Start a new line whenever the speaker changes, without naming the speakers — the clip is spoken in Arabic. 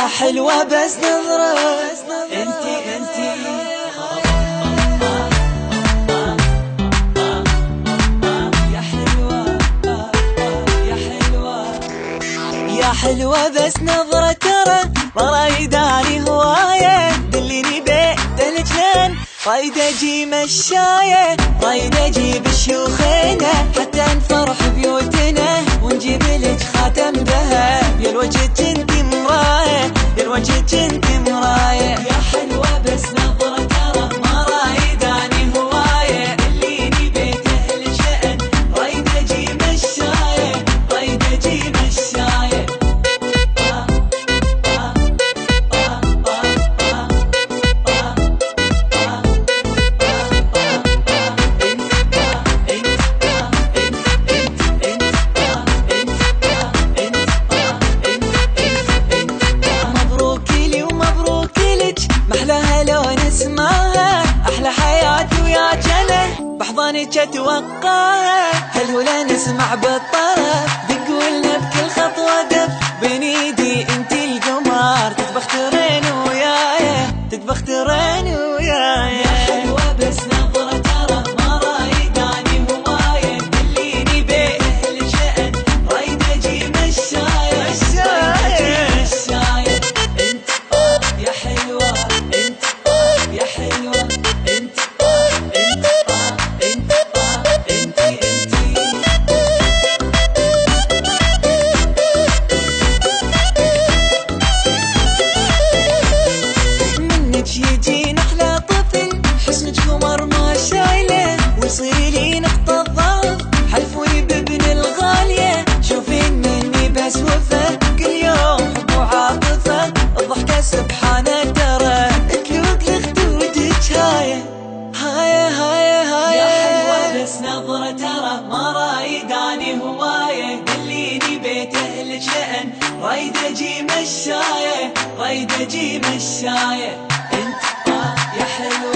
يا حلوة بس نظرة انتي يا حلوة بس نظرة ترى رايداني هواية دليني بيت الجنان رايد اجي مشاية رايد اجيب الشيوخينة حتى نفرح بيوتنا ونجيب لك خاتم ذهب يا الوجه انتي مراية يا الوجه انتي مراية يا حلوة بس نظرة ترى ما رايداني هواية دليني بيت الجنان رايد اجي مشاية رايد اجي مشاية محلاها لون اسمها احلى حياتي ويا جنة بحضانك اتوقعها هالهلا نسمع بالطرف بقولنا بكل خطوة دف بين ايدي انتي القمر تتبخترين وياي تتبخترين وياي يا حلوة بس نظرة ترى ما رايداني هواية دليني بيه الشأن رايد اجي مشاية رايد اجي مشاية انت يا حلوة يا حلوة انت منك يجينا احلى طفل حسنك قمر ما شايله ويصير لي نقطة ضعف حلفوني بابن الغالية شوفين مني بس وفا كل يوم حب وعاطفة الضحكة سبحانه ترى تلوق لخدودك هاي يا حلوة بس نظرة ترى ما رايداني هواية دليني بيت اهل شأن رايد اجي مشاية رايد اجي مشاية انت يا حلوة